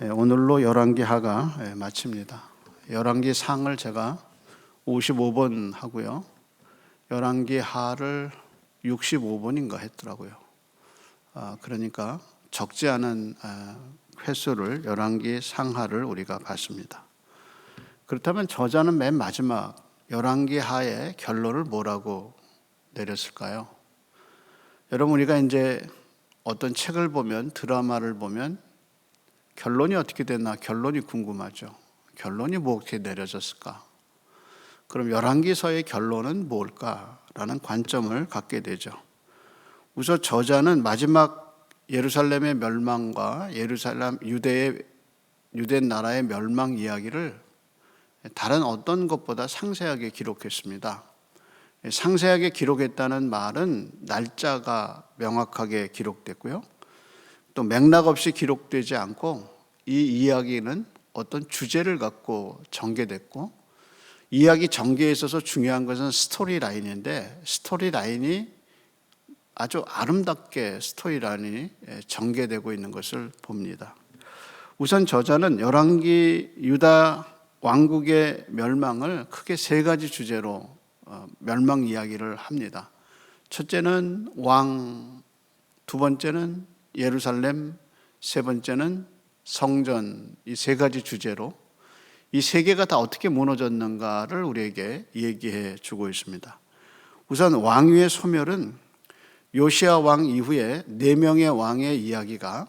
오늘로 열왕기하가 마칩니다. 열왕기상을 제가 55번 하고요. 열왕기하를 65번인가 했더라고요. 그러니까 적지 않은 횟수를 열왕기상하를 우리가 봤습니다. 그렇다면 저자는 맨 마지막 열왕기하의 결론을 뭐라고 내렸을까요? 여러분, 우리가 이제 어떤 책을 보면, 드라마를 보면 결론이 어떻게 됐나 결론이 궁금하죠. 결론이 어떻게 내려졌을까? 그럼 열왕기서의 결론은 뭘까라는 관점을 갖게 되죠. 우선 저자는 마지막 예루살렘의 멸망과 유대 나라의 멸망 이야기를 다른 어떤 것보다 상세하게 기록했습니다. 상세하게 기록했다는 말은 날짜가 명확하게 기록됐고요. 또 맥락 없이 기록되지 않고 이 이야기는 어떤 주제를 갖고 전개됐고, 이야기 전개에 있어서 중요한 것은 스토리라인인데, 스토리라인이 아주 아름답게 스토리라인이 전개되고 있는 것을 봅니다. 우선 저자는 열왕기 유다 왕국의 멸망을 크게 세 가지 주제로 멸망 이야기를 합니다. 첫째는 왕, 두 번째는 예루살렘, 세 번째는 성전, 이 세 가지 주제로 이 세 개가 다 어떻게 무너졌는가를 우리에게 얘기해 주고 있습니다. 우선 왕위의 소멸은 요시야 왕 이후에 네 명의 왕의 이야기가,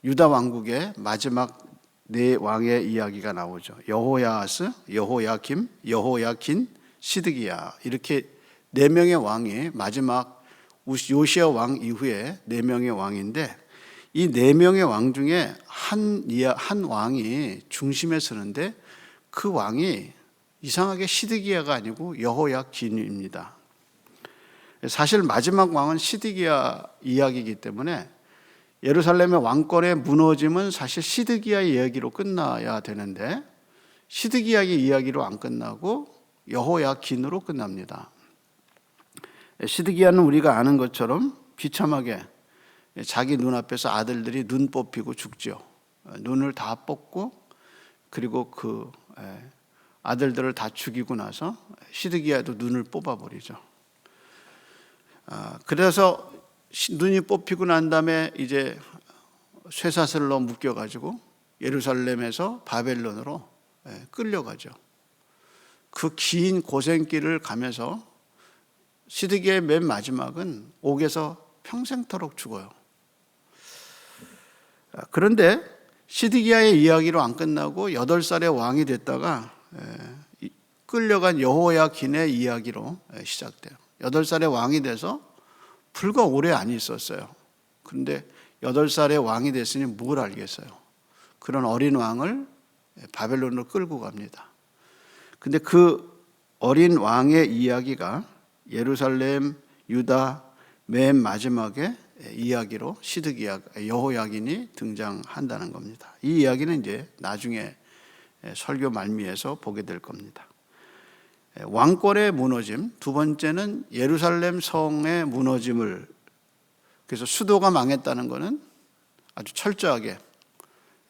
유다 왕국의 마지막 네 왕의 이야기가 나오죠. 여호야하스, 여호야김, 여호야킨, 시드기야, 이렇게 네 명의 왕이 마지막 요시야 왕 이후에 네 명의 왕인데, 이 네 명의 왕 중에 한 왕이 중심에 서는데 그 왕이 이상하게 시드기야가 아니고 여호야긴입니다. 사실 마지막 왕은 시드기야 이야기이기 때문에 예루살렘의 왕권의 무너짐은 사실 시드기야 이야기로 끝나야 되는데 시드기야의 이야기로 안 끝나고 여호야긴으로 끝납니다. 시드기야는 우리가 아는 것처럼 비참하게 자기 눈앞에서 아들들이 눈 뽑히고 죽죠. 눈을 다 뽑고 그리고 그 아들들을 다 죽이고 나서 시드기야도 눈을 뽑아버리죠. 그래서 눈이 뽑히고 난 다음에 이제 쇠사슬로 묶여가지고 예루살렘에서 바벨론으로 끌려가죠. 그 긴 고생길을 가면서 시드기야의 맨 마지막은 옥에서 평생토록 죽어요. 그런데 시드기야의 이야기로 안 끝나고 8살의 왕이 됐다가 끌려간 여호야긴의 이야기로 시작돼요. 8살의 왕이 돼서 불과 오래 안 있었어요. 그런데 8살의 왕이 됐으니 뭘 알겠어요. 그런 어린 왕을 바벨론으로 끌고 갑니다. 근데 그 어린 왕의 이야기가 예루살렘, 유다 맨 마지막에 이야기로 시드기야, 여호야긴이 등장한다는 겁니다. 이 이야기는 이제 나중에 설교 말미에서 보게 될 겁니다. 왕권의 무너짐, 두 번째는 예루살렘 성의 무너짐을, 그래서 수도가 망했다는 것은 아주 철저하게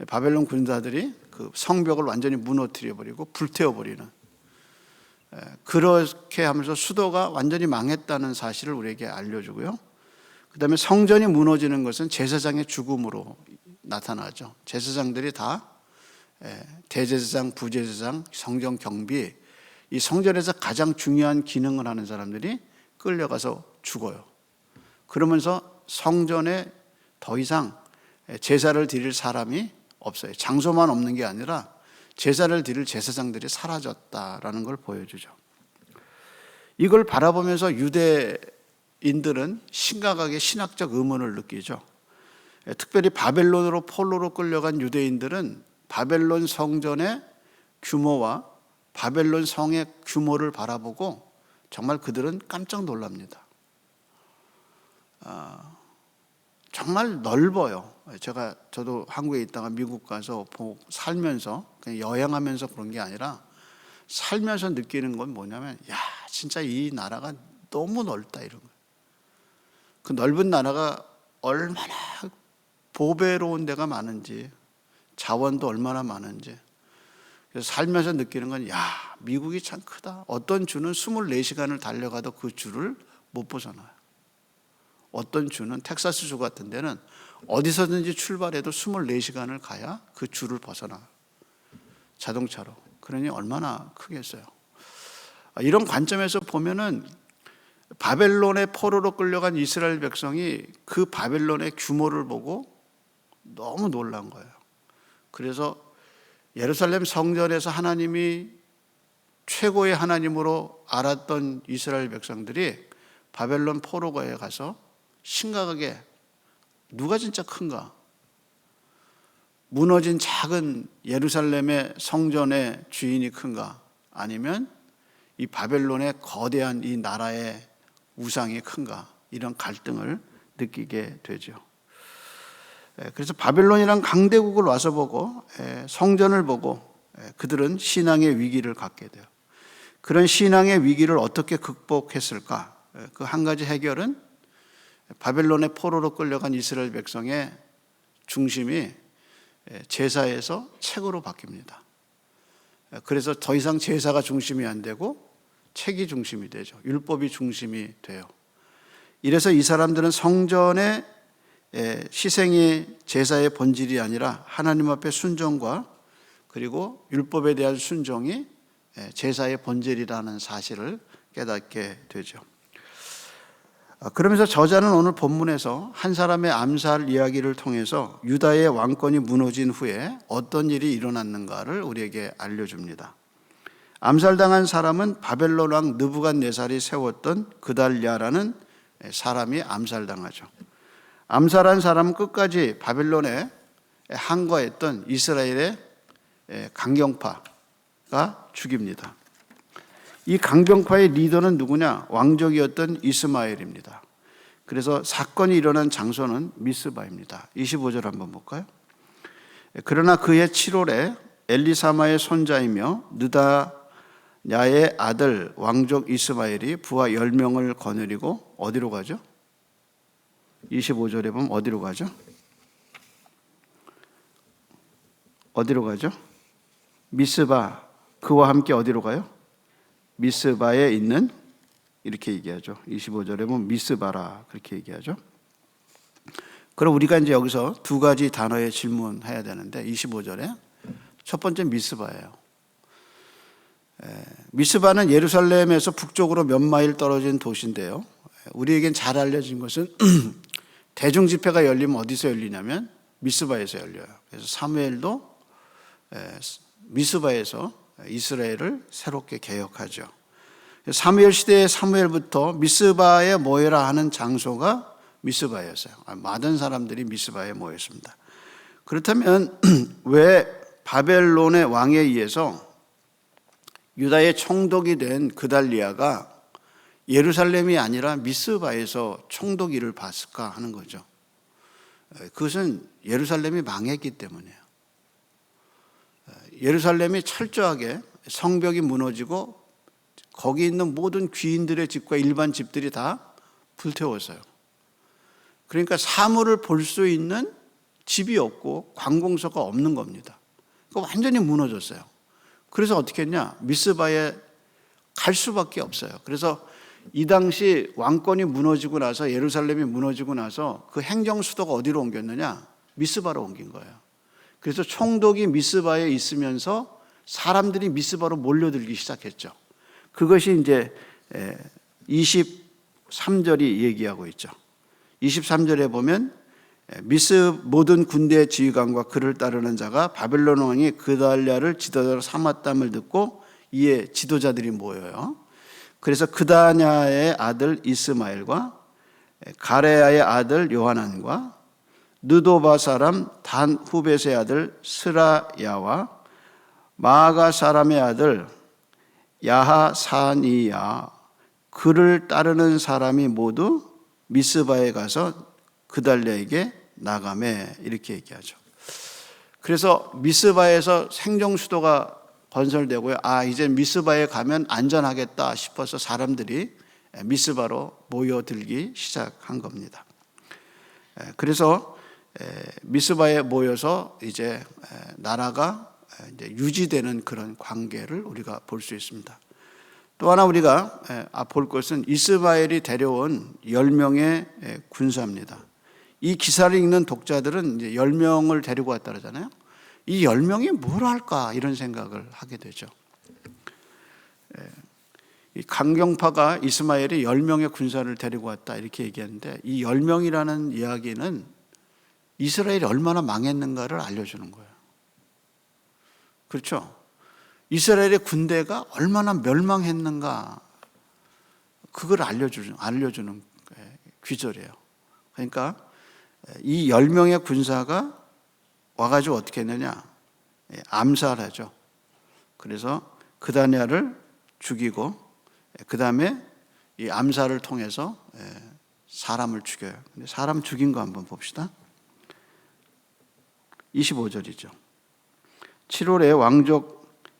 바벨론 군사들이 그 성벽을 완전히 무너뜨려버리고 불태워버리는, 그렇게 하면서 수도가 완전히 망했다는 사실을 우리에게 알려주고요. 그 다음에 성전이 무너지는 것은 제사장의 죽음으로 나타나죠. 제사장들이 다 대제사장, 부제사장, 성전 경비, 이 성전에서 가장 중요한 기능을 하는 사람들이 끌려가서 죽어요. 그러면서 성전에 더 이상 제사를 드릴 사람이 없어요. 장소만 없는 게 아니라 제사를 드릴 제사장들이 사라졌다라는 걸 보여주죠. 이걸 바라보면서 유대인들은 심각하게 신학적 의문을 느끼죠. 특별히 바벨론으로 포로로 끌려간 유대인들은 바벨론 성전의 규모와 바벨론 성의 규모를 바라보고 정말 그들은 깜짝 놀랍니다. 정말 넓어요. 저도 한국에 있다가 미국 가서 살면서 그냥 여행하면서 그런 게 아니라 살면서 느끼는 건 뭐냐면, 야, 진짜 이 나라가 너무 넓다, 이런 거예요. 그 넓은 나라가 얼마나 보배로운 데가 많은지, 자원도 얼마나 많은지. 그래서 살면서 느끼는 건, 야, 미국이 참 크다. 어떤 주는 24시간을 달려가도 그 주를 못 벗어나요. 어떤 주는 텍사스 주 같은 데는 어디서든지 출발해도 24시간을 가야 그 주를 벗어나. 자동차로. 그러니 얼마나 크겠어요. 이런 관점에서 보면은 바벨론의 포로로 끌려간 이스라엘 백성이 그 바벨론의 규모를 보고 너무 놀란 거예요. 그래서 예루살렘 성전에서 하나님이 최고의 하나님으로 알았던 이스라엘 백성들이 바벨론 포로가에 가서 심각하게 누가 진짜 큰가? 무너진 작은 예루살렘의 성전의 주인이 큰가? 아니면 이 바벨론의 거대한 이 나라의 우상이 큰가? 이런 갈등을 느끼게 되죠. 그래서 바벨론이란 강대국을 와서 보고 성전을 보고 그들은 신앙의 위기를 갖게 돼요. 그런 신앙의 위기를 어떻게 극복했을까? 그 한 가지 해결은 바벨론의 포로로 끌려간 이스라엘 백성의 중심이 제사에서 책으로 바뀝니다. 그래서 더 이상 제사가 중심이 안 되고 책이 중심이 되죠. 율법이 중심이 돼요. 이래서 이 사람들은 성전의 희생이 제사의 본질이 아니라 하나님 앞에 순종과 그리고 율법에 대한 순종이 제사의 본질이라는 사실을 깨닫게 되죠. 그러면서 저자는 오늘 본문에서 한 사람의 암살 이야기를 통해서 유다의 왕권이 무너진 후에 어떤 일이 일어났는가를 우리에게 알려줍니다. 암살당한 사람은 바벨론 왕 느부갓네살이 세웠던 그달랴라는 사람이 암살당하죠. 암살한 사람은 끝까지 바벨론에 항거했던 이스라엘의 강경파가 죽입니다. 이 강경파의 리더는 누구냐? 왕족이었던 이스마엘입니다. 그래서 사건이 일어난 장소는 미스바입니다. 25절 한번 볼까요? 그러나 그해 7월에 엘리사마의 손자이며 느다냐의 아들 왕족 이스마엘이 부하 10명을 거느리고 어디로 가죠? 25절에 보면 어디로 가죠? 어디로 가죠? 미스바. 그와 함께 어디로 가요? 미스바에 있는, 이렇게 얘기하죠. 25절에 보면 미스바라 그렇게 얘기하죠. 그럼 우리가 이제 여기서 두 가지 단어에 질문해야 되는데 25절에 첫 번째 미스바예요. 미스바는 예루살렘에서 북쪽으로 몇 마일 떨어진 도시인데요. 우리에겐 잘 알려진 것은 대중집회가 열리면 어디서 열리냐면 미스바에서 열려요. 그래서 사무엘도 미스바에서 이스라엘을 새롭게 개혁하죠. 사무엘 시대의 사무엘부터 미스바에 모여라 하는 장소가 미스바였어요. 많은 사람들이 미스바에 모였습니다. 그렇다면 왜 바벨론의 왕에 의해서 유다의 총독이 된 그달리아가 예루살렘이 아니라 미스바에서 총독일을 봤을까 하는 거죠. 그것은 예루살렘이 망했기 때문이에요. 예루살렘이 철저하게 성벽이 무너지고 거기 있는 모든 귀인들의 집과 일반 집들이 다 불태웠어요. 그러니까 사물을 볼 수 있는 집이 없고 관공서가 없는 겁니다. 그러니까 완전히 무너졌어요. 그래서 어떻게 했냐? 미스바에 갈 수밖에 없어요. 그래서 이 당시 왕권이 무너지고 나서 예루살렘이 무너지고 나서 그 행정 수도가 어디로 옮겼느냐? 미스바로 옮긴 거예요. 그래서 총독이 미스바에 있으면서 사람들이 미스바로 몰려들기 시작했죠. 그것이 이제 23절이 얘기하고 있죠. 23절에 보면 모든 군대 지휘관과 그를 따르는 자가 바벨론 왕이 그달랴를 지도자로 삼았담을 듣고 이에 지도자들이 모여요. 그래서 그다냐의 아들 이스마엘과 가레야의 아들 요하난과 느도바 사람 단 후벳의 아들 스라야와 마아가 사람의 아들 야하사니야 그를 따르는 사람이 모두 미스바에 가서 그달랴에게 나가매 이렇게 얘기하죠. 그래서 미스바에서 행정수도가 건설되고요. 이제 미스바에 가면 안전하겠다 싶어서 사람들이 미스바로 모여들기 시작한 겁니다. 그래서 미스바에 모여서 이제 나라가 이제 유지되는 그런 관계를 우리가 볼 수 있습니다. 또 하나 우리가 볼 것은 이스마엘이 데려온 10명의 군사입니다. 이 기사를 읽는 독자들은 이제 10명을 데리고 왔다 그러잖아요. 이 10명이 뭘 할까 이런 생각을 하게 되죠. 이 강경파가 이스마엘이 10명의 군사를 데리고 왔다 이렇게 얘기하는데, 이 10명이라는 이야기는 이스라엘이 얼마나 망했는가를 알려주는 거예요. 그렇죠? 이스라엘의 군대가 얼마나 멸망했는가, 그걸 알려주는 귀절이에요. 그러니까 이 10명의 군사가 와가지고 어떻게 했느냐, 암살하죠. 그래서 그다냐를 죽이고, 그 다음에 이 암살을 통해서 사람을 죽여요. 근데 사람 죽인 거 한번 봅시다. 25절이죠. 7월에 왕족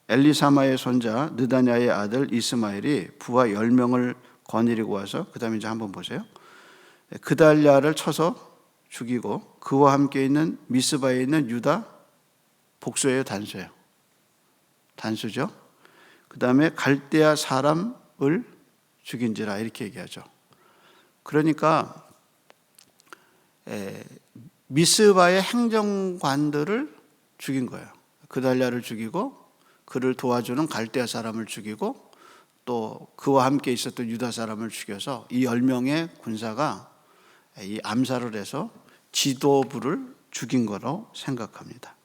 엘리사마의 손자 느다냐의 아들 이스마엘이 부하 10명을 거느리고 와서, 그 다음에 이제 한번 보세요. 그달랴를 쳐서 죽이고 그와 함께 있는 미스바에 있는 유다, 복수예요, 단수예요? 단수죠. 그 다음에 갈대아 사람을 죽인지라 이렇게 얘기하죠. 그러니까 미스바의 행정관들을 죽인 거예요. 그달랴를 죽이고 그를 도와주는 갈대아 사람을 죽이고 또 그와 함께 있었던 유다 사람을 죽여서 이 10명의 군사가 이 암살을 해서 지도부를 죽인 거로 생각합니다.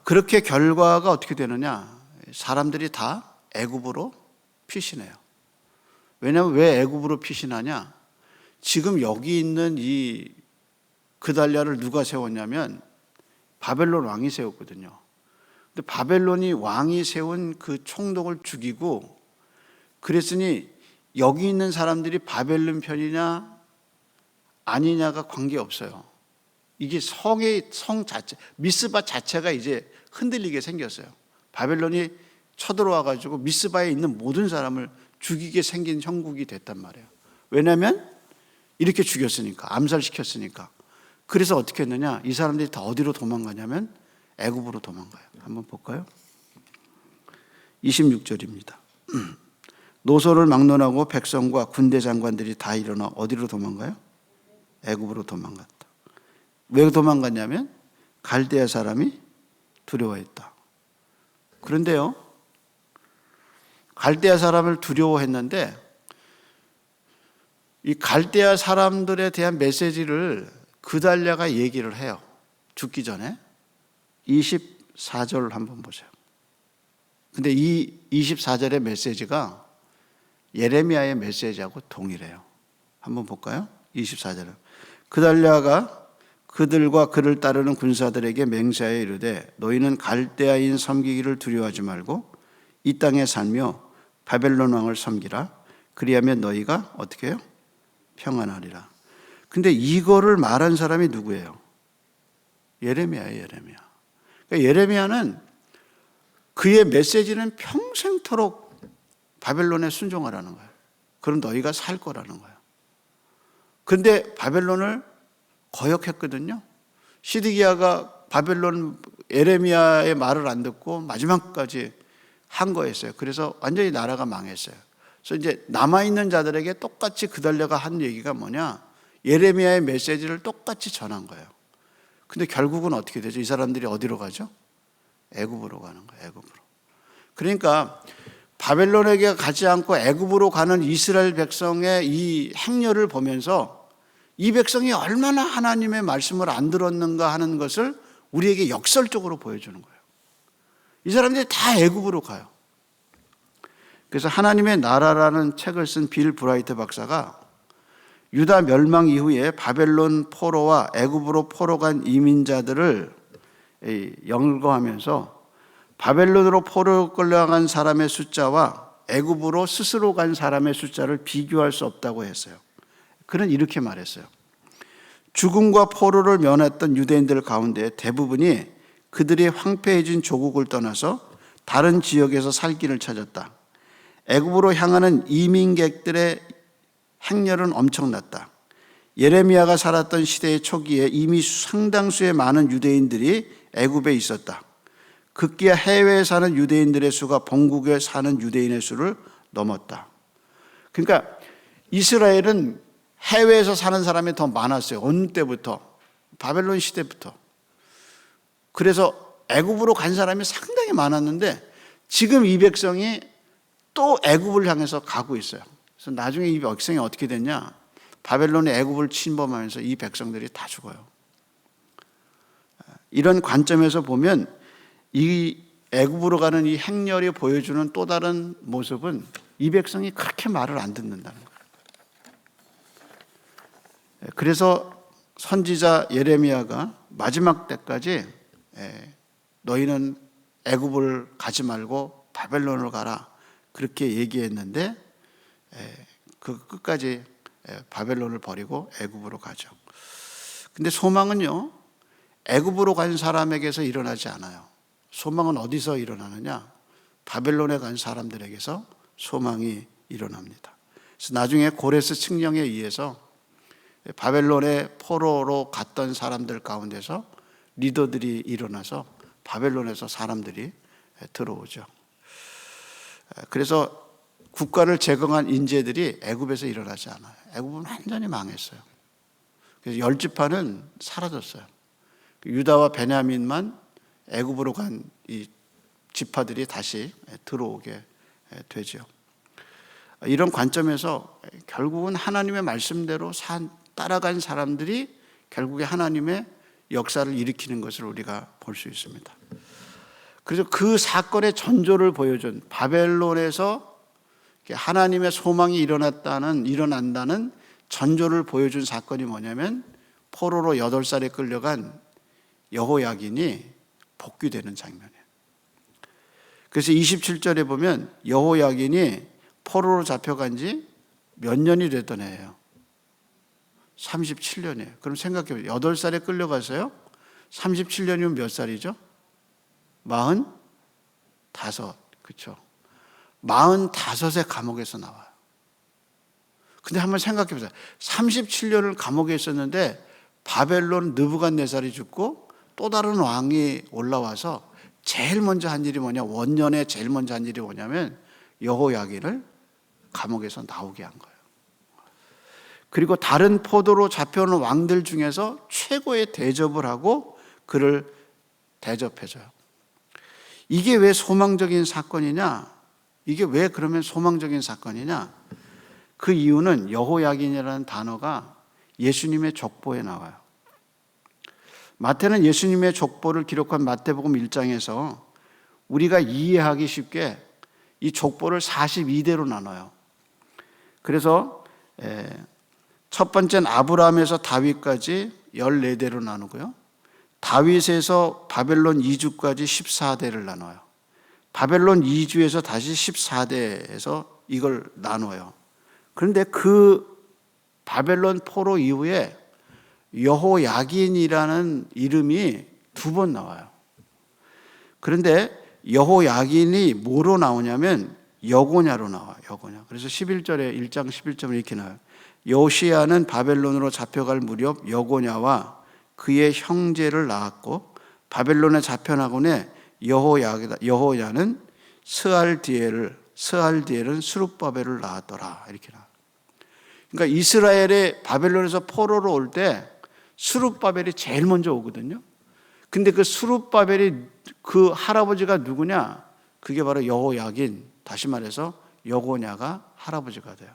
그렇게 결과가 어떻게 되느냐, 사람들이 다 애굽으로 피신해요. 왜냐하면 왜 애굽으로 피신하냐, 지금 여기 있는 이 그달랴를 누가 세웠냐면 바벨론 왕이 세웠거든요. 근데 바벨론이 왕이 세운 그 총독을 죽이고, 그랬으니 여기 있는 사람들이 바벨론 편이냐 아니냐가 관계없어요. 이게 성 자체, 미스바 자체가 이제 흔들리게 생겼어요. 바벨론이 쳐들어와 가지고 미스바에 있는 모든 사람을 죽이게 생긴 형국이 됐단 말이에요. 왜냐하면 이렇게 죽였으니까, 암살시켰으니까. 그래서 어떻게 했느냐, 이 사람들이 다 어디로 도망가냐면 애굽으로 도망가요. 한번 볼까요? 26절입니다. 노소를 막론하고 백성과 군대 장관들이 다 일어나 어디로 도망가요? 애굽으로 도망갔다. 왜 도망갔냐면 갈대아 사람이 두려워했다. 그런데요, 갈대아 사람을 두려워했는데 이 갈대아 사람들에 대한 메시지를 그달랴가 얘기를 해요. 죽기 전에. 24절 한번 보세요. 근데 이 24절의 메시지가 예레미야의 메시지하고 동일해요. 한번 볼까요? 24절은 그달랴가 그들과 그를 따르는 군사들에게 맹세하여 이르되 너희는 갈대아인 섬기기를 두려워하지 말고 이 땅에 살며 바벨론 왕을 섬기라. 그리하면 너희가 어떻게 해요? 평안하리라. 근데 이거를 말한 사람이 누구예요? 예레미야예요, 예레미야. 그러니까 예레미야는 그의 메시지는 평생토록 바벨론에 순종하라는 거예요. 그럼 너희가 살 거라는 거예요. 그런데 바벨론을 거역했거든요. 시드기야가 바벨론 예레미야의 말을 안 듣고 마지막까지 한 거였어요. 그래서 완전히 나라가 망했어요. 그래서 이제 남아있는 자들에게 똑같이 그달랴가 한 얘기가 뭐냐, 예레미야의 메시지를 똑같이 전한 거예요. 근데 결국은 어떻게 되죠? 이 사람들이 어디로 가죠? 애굽으로 가는 거예요. 애굽으로. 그러니까 바벨론에게 가지 않고 애굽으로 가는 이스라엘 백성의 이 행렬을 보면서 이 백성이 얼마나 하나님의 말씀을 안 들었는가 하는 것을 우리에게 역설적으로 보여주는 거예요. 이 사람들이 다 애굽으로 가요. 그래서 하나님의 나라라는 책을 쓴 빌 브라이트 박사가 유다 멸망 이후에 바벨론 포로와 애굽으로 포로 간 이민자들을 연구하면서 바벨론으로 포로 끌려간 사람의 숫자와 애굽으로 스스로 간 사람의 숫자를 비교할 수 없다고 했어요. 그는 이렇게 말했어요. 죽음과 포로를 면했던 유대인들 가운데 대부분이 그들이 황폐해진 조국을 떠나서 다른 지역에서 살 길을 찾았다. 애굽으로 향하는 이민객들의 행렬은 엄청났다. 예레미야가 살았던 시대의 초기에 이미 상당수의 많은 유대인들이 애굽에 있었다. 급기야 해외에 사는 유대인들의 수가 본국에 사는 유대인의 수를 넘었다. 그러니까 이스라엘은 해외에서 사는 사람이 더 많았어요. 어느 때부터? 바벨론 시대부터. 그래서 애굽으로 간 사람이 상당히 많았는데 지금 이 백성이 또 애굽을 향해서 가고 있어요. 그래서 나중에 이 백성이 어떻게 됐냐? 바벨론이 애굽을 침범하면서 이 백성들이 다 죽어요. 이런 관점에서 보면 이 애굽으로 가는 이 행렬이 보여주는 또 다른 모습은 이 백성이 그렇게 말을 안 듣는다는 거예요. 그래서 선지자 예레미야가 마지막 때까지 너희는 애굽을 가지 말고 바벨론으로 가라 그렇게 얘기했는데 그 끝까지 바벨론을 버리고 애굽으로 가죠. 근데 소망은요, 애굽으로 간 사람에게서 일어나지 않아요. 소망은 어디서 일어나느냐? 바벨론에 간 사람들에게서 소망이 일어납니다. 그래서 나중에 고레스 칙령에 의해서 바벨론의 포로로 갔던 사람들 가운데서 리더들이 일어나서 바벨론에서 사람들이 들어오죠. 그래서 국가를 재건한 인재들이 애굽에서 일어나지 않아요. 애굽은 완전히 망했어요. 그래서 10지파는 사라졌어요. 유다와 베냐민만 애굽으로 간 이 지파들이 다시 들어오게 되죠. 이런 관점에서 결국은 하나님의 말씀대로 따라간 사람들이 결국에 하나님의 역사를 일으키는 것을 우리가 볼 수 있습니다. 그래서 그 사건의 전조를 보여준 바벨론에서 하나님의 소망이 일어난다는 전조를 보여준 사건이 뭐냐면 포로로 8살에 끌려간 여호야긴이 복귀되는 장면이에요. 그래서 27절에 보면 여호야긴이 포로로 잡혀간 지 몇 년이 됐던 애예요. 37년이에요. 그럼 생각해보세요. 8살에 끌려가서요. 37년이면 몇 살이죠? 45. 그렇죠. 45세 감옥에서 나와요. 근데 한번 생각해보세요. 37년을 감옥에 있었는데 바벨론 느부갓네살이 죽고 또 다른 왕이 올라와서 제일 먼저 한 일이 뭐냐? 원년에 제일 먼저 한 일이 뭐냐면 여호야긴을 감옥에서 나오게 한 거예요. 그리고 다른 포도로 잡혀오는 왕들 중에서 최고의 대접을 하고 그를 대접해줘요. 이게 왜 소망적인 사건이냐? 이게 왜 그러면 소망적인 사건이냐? 그 이유는 여호야긴이라는 단어가 예수님의 족보에 나와요. 마태는 예수님의 족보를 기록한 마태복음 1장에서 우리가 이해하기 쉽게 이 족보를 42대로 나눠요. 그래서 첫 번째는 아브라함에서 다윗까지 14대로 나누고요. 다윗에서 바벨론 이주까지 14대를 나눠요. 바벨론 이주에서 다시 14대에서 이걸 나눠요. 그런데 그 바벨론 포로 이후에 여호야긴이라는 이름이 2번 나와요. 그런데 여호야긴이 뭐로 나오냐면 여고냐로 나와요. 여고냐. 그래서 11절에 1장 11절에 이렇게 나와요. 요시야는 바벨론으로 잡혀갈 무렵 여고냐와 그의 형제를 낳았고 바벨론에 잡혀나곤에 여호야는 스알디엘은 스룹바벨을 낳았더라. 이렇게 나와요. 그러니까 이스라엘의 바벨론에서 포로로 올 때 스룹바벨이 제일 먼저 오거든요. 근데 그 스룹바벨이 그 할아버지가 누구냐? 그게 바로 여호야긴, 다시 말해서 여고냐가 할아버지가 돼요.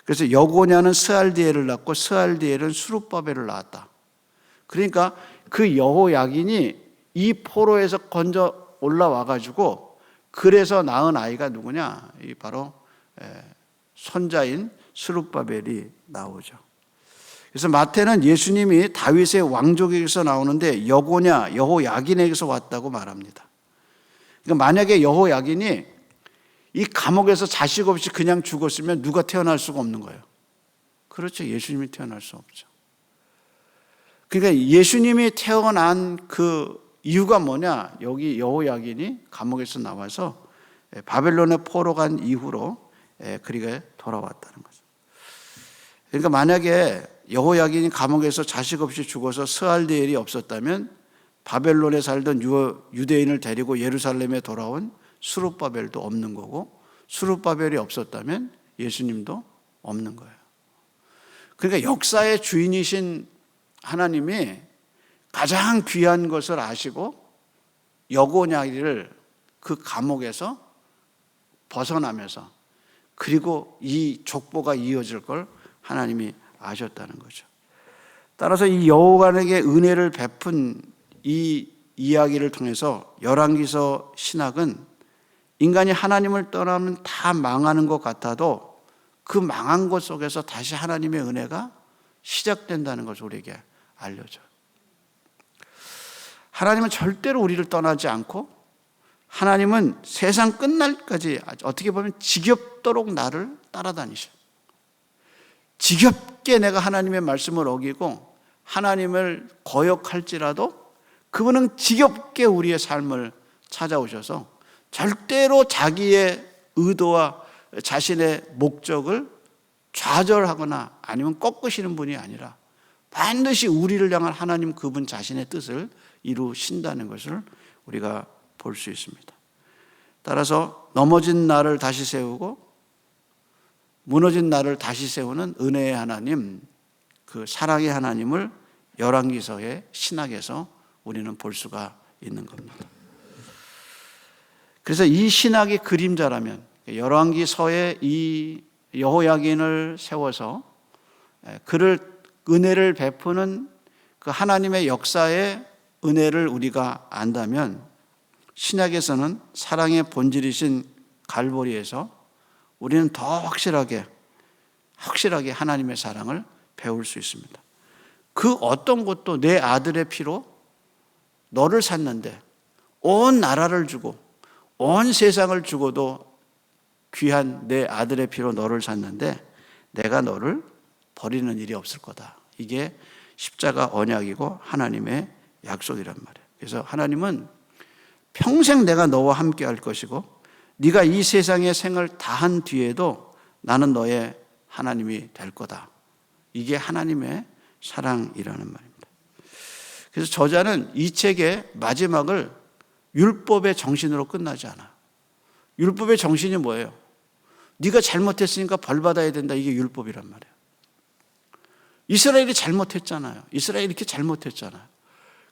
그래서 여고냐는 스알디엘을 낳고 스알디엘은 스룹바벨을 낳았다. 그러니까 그 여호야긴이 이 포로에서 건져 올라와 가지고 그래서 낳은 아이가 누구냐? 이 바로 손자인 스룹바벨이 나오죠. 그래서 마태는 예수님이 다윗의 왕족에게서 나오는데 여고냐, 여호야긴에게서 왔다고 말합니다. 그러니까 만약에 여호야긴이 이 감옥에서 자식 없이 그냥 죽었으면 누가 태어날 수가 없는 거예요. 그렇죠. 예수님이 태어날 수 없죠. 그러니까 예수님이 태어난 그 이유가 뭐냐? 여기 여호야긴이 감옥에서 나와서 바벨론에 포로 간 이후로 그리고 돌아왔다는 거죠. 그러니까 만약에 여호야긴이 감옥에서 자식 없이 죽어서 스알디엘이 없었다면 바벨론에 살던 유대인을 데리고 예루살렘에 돌아온 스룹바벨도 없는 거고, 스룹바벨이 없었다면 예수님도 없는 거예요. 그러니까 역사의 주인이신 하나님이 가장 귀한 것을 아시고 여고냐기를 그 감옥에서 벗어나면서, 그리고 이 족보가 이어질 걸 하나님이 아셨다는 거죠. 따라서 이 여호와에게 은혜를 베푼 이 이야기를 통해서 열왕기서 신학은 인간이 하나님을 떠나면 다 망하는 것 같아도 그 망한 것 속에서 다시 하나님의 은혜가 시작된다는 것을 우리에게 알려줘요. 하나님은 절대로 우리를 떠나지 않고, 하나님은 세상 끝날까지 어떻게 보면 지겹도록 나를 따라다니셔요. 지겹게 내가 하나님의 말씀을 어기고 하나님을 거역할지라도 그분은 지겹게 우리의 삶을 찾아오셔서 절대로 자기의 의도와 자신의 목적을 좌절하거나 아니면 꺾으시는 분이 아니라 반드시 우리를 향한 하나님 그분 자신의 뜻을 이루신다는 것을 우리가 볼 수 있습니다. 따라서 넘어진 나를 다시 세우고 무너진 나를 다시 세우는 은혜의 하나님, 그 사랑의 하나님을 열왕기서의 신학에서 우리는 볼 수가 있는 겁니다. 그래서 이 신학의 그림자라면 열왕기서의 이 여호야긴을 세워서 그를 은혜를 베푸는 그 하나님의 역사의 은혜를 우리가 안다면 신약에서는 사랑의 본질이신 갈보리에서 우리는 더 확실하게 하나님의 사랑을 배울 수 있습니다. 그 어떤 것도 내 아들의 피로 너를 샀는데, 온 나라를 주고 온 세상을 주고도 귀한 내 아들의 피로 너를 샀는데 내가 너를 버리는 일이 없을 거다. 이게 십자가 언약이고 하나님의 약속이란 말이에요. 그래서 하나님은 평생 내가 너와 함께 할 것이고 네가 이 세상의 생을 다한 뒤에도 나는 너의 하나님이 될 거다. 이게 하나님의 사랑이라는 말입니다. 그래서 저자는 이 책의 마지막을 율법의 정신으로 끝나지 않아. 율법의 정신이 뭐예요? 네가 잘못했으니까 벌 받아야 된다. 이게 율법이란 말이에요. 이스라엘이 잘못했잖아요. 이스라엘이 이렇게 잘못했잖아요.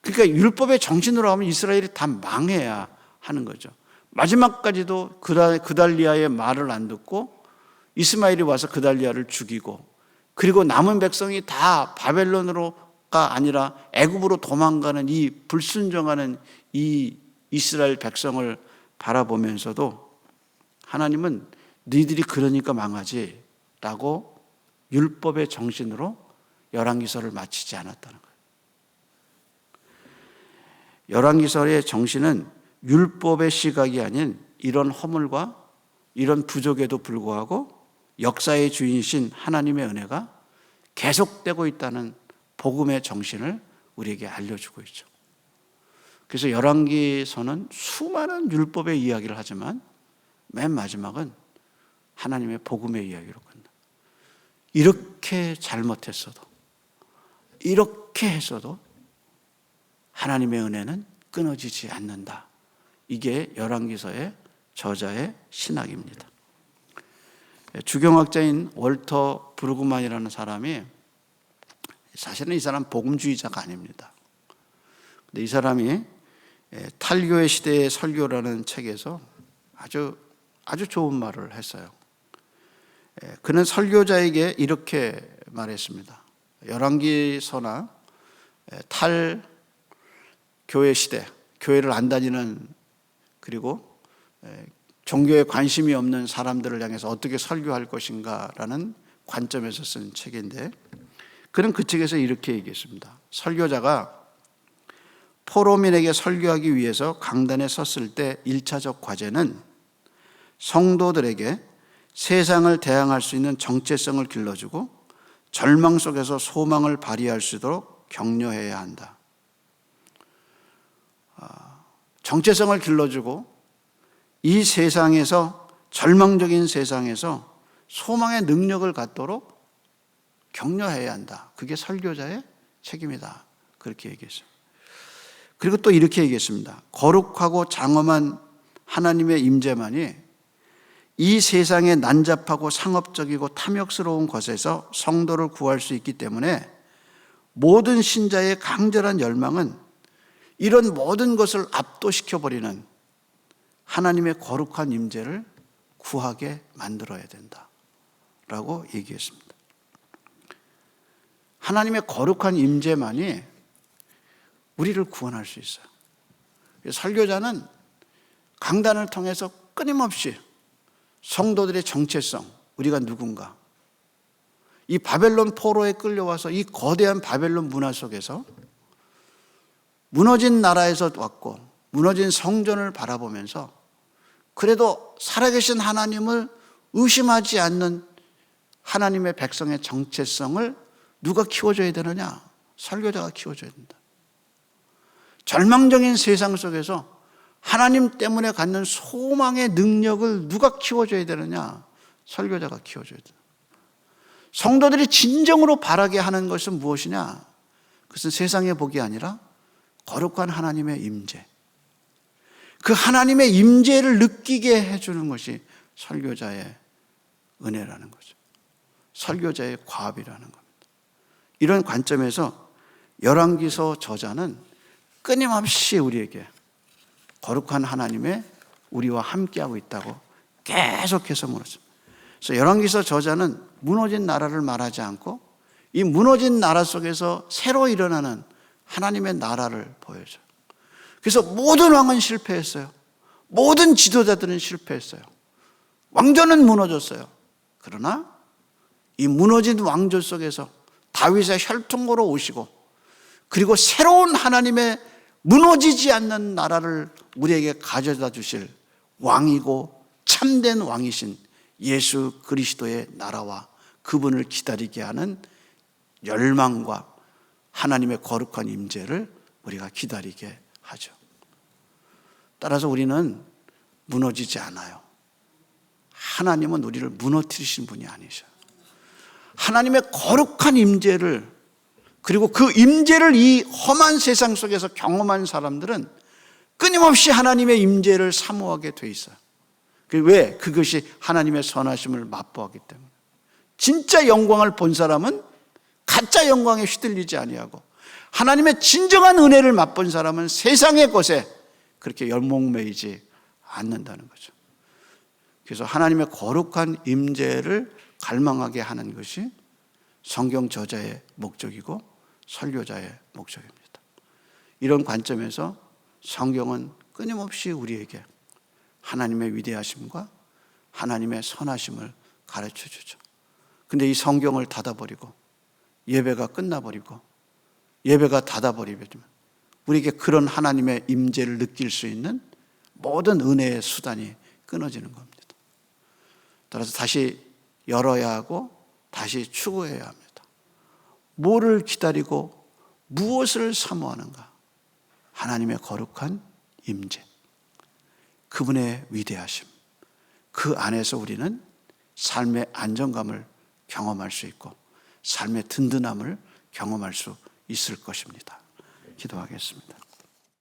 그러니까 율법의 정신으로 하면 이스라엘이 다 망해야 하는 거죠. 마지막까지도 그달리아의 말을 안 듣고 이스마엘이 와서 그달리아를 죽이고, 그리고 남은 백성이 다 바벨론으로가 아니라 애굽으로 도망가는 이 불순종하는 이 이스라엘 백성을 바라보면서도 하나님은 너희들이 그러니까 망하지 라고 율법의 정신으로 열왕기서를 마치지 않았다는 거예요. 열왕기서의 정신은 율법의 시각이 아닌 이런 허물과 이런 부족에도 불구하고 역사의 주인이신 하나님의 은혜가 계속되고 있다는 복음의 정신을 우리에게 알려주고 있죠. 그래서 열왕기서는 수많은 율법의 이야기를 하지만 맨 마지막은 하나님의 복음의 이야기로 끝나. 이렇게 잘못했어도, 이렇게 했어도 하나님의 은혜는 끊어지지 않는다. 이게 열왕기서의 저자의 신학입니다. 주경학자인 월터 브루그만이라는 사람이, 사실은 이 사람 복음주의자가 아닙니다. 근데 이 사람이 탈교의 시대의 설교라는 책에서 아주 좋은 말을 했어요. 그는 설교자에게 이렇게 말했습니다. 열왕기서나 탈교회 시대, 교회를 안 다니는, 그리고 종교에 관심이 없는 사람들을 향해서 어떻게 설교할 것인가라는 관점에서 쓴 책인데, 그는 그 책에서 이렇게 얘기했습니다. 설교자가 포로민에게 설교하기 위해서 강단에 섰을 때 1차적 과제는 성도들에게 세상을 대항할 수 있는 정체성을 길러주고 절망 속에서 소망을 발휘할 수 있도록 격려해야 한다. 정체성을 길러주고 이 세상에서, 절망적인 세상에서 소망의 능력을 갖도록 격려해야 한다. 그게 설교자의 책임이다. 그렇게 얘기했어요. 그리고 또 이렇게 얘기했습니다. 거룩하고 장엄한 하나님의 임재만이 이 세상의 난잡하고 상업적이고 탐욕스러운 것에서 성도를 구할 수 있기 때문에 모든 신자의 강렬한 열망은 이런 모든 것을 압도시켜버리는 하나님의 거룩한 임재를 구하게 만들어야 된다라고 얘기했습니다. 하나님의 거룩한 임재만이 우리를 구원할 수 있어요. 설교자는 강단을 통해서 끊임없이 성도들의 정체성, 우리가 누군가, 이 바벨론 포로에 끌려와서 이 거대한 바벨론 문화 속에서 무너진 나라에서 왔고 무너진 성전을 바라보면서 그래도 살아계신 하나님을 의심하지 않는 하나님의 백성의 정체성을 누가 키워줘야 되느냐? 설교자가 키워줘야 된다. 절망적인 세상 속에서 하나님 때문에 갖는 소망의 능력을 누가 키워줘야 되느냐? 설교자가 키워줘야 된다. 성도들이 진정으로 바라게 하는 것은 무엇이냐? 그것은 세상의 복이 아니라 거룩한 하나님의 임재. 그 하나님의 임재를 느끼게 해주는 것이 설교자의 은혜라는 거죠. 설교자의 과업이라는 겁니다. 이런 관점에서 열왕기서 저자는 끊임없이 우리에게 거룩한 하나님의 우리와 함께하고 있다고 계속해서 물었습니다. 그래서 열왕기서 저자는 무너진 나라를 말하지 않고 이 무너진 나라 속에서 새로 일어나는 하나님의 나라를 보여줘요. 그래서 모든 왕은 실패했어요. 모든 지도자들은 실패했어요. 왕조는 무너졌어요. 그러나 이 무너진 왕조 속에서 다윗의 혈통으로 오시고 그리고 새로운 하나님의 무너지지 않는 나라를 우리에게 가져다 주실 왕이고 참된 왕이신 예수 그리스도의 나라와 그분을 기다리게 하는 열망과 하나님의 거룩한 임재를 우리가 기다리게 하죠. 따라서 우리는 무너지지 않아요. 하나님은 우리를 무너뜨리신 분이 아니셔요. 하나님의 거룩한 임재를 그리고 그 임재를 이 험한 세상 속에서 경험한 사람들은 끊임없이 하나님의 임재를 사모하게 돼 있어요. 왜? 그것이 하나님의 선하심을 맛보았기 때문에. 진짜 영광을 본 사람은 가짜 영광에 휘둘리지 아니하고 하나님의 진정한 은혜를 맛본 사람은 세상의 것에 그렇게 열목매이지 않는다는 거죠. 그래서 하나님의 거룩한 임재를 갈망하게 하는 것이 성경 저자의 목적이고 설교자의 목적입니다. 이런 관점에서 성경은 끊임없이 우리에게 하나님의 위대하심과 하나님의 선하심을 가르쳐 주죠. 근데 이 성경을 닫아버리고 예배가 끝나버리고 예배가 닫아버리면 우리에게 그런 하나님의 임재를 느낄 수 있는 모든 은혜의 수단이 끊어지는 겁니다. 따라서 다시 열어야 하고 다시 추구해야 합니다. 뭐를 기다리고 무엇을 사모하는가? 하나님의 거룩한 임재, 그분의 위대하심, 그 안에서 우리는 삶의 안정감을 경험할 수 있고 삶의 든든함을 경험할 수 있을 것입니다. 기도하겠습니다.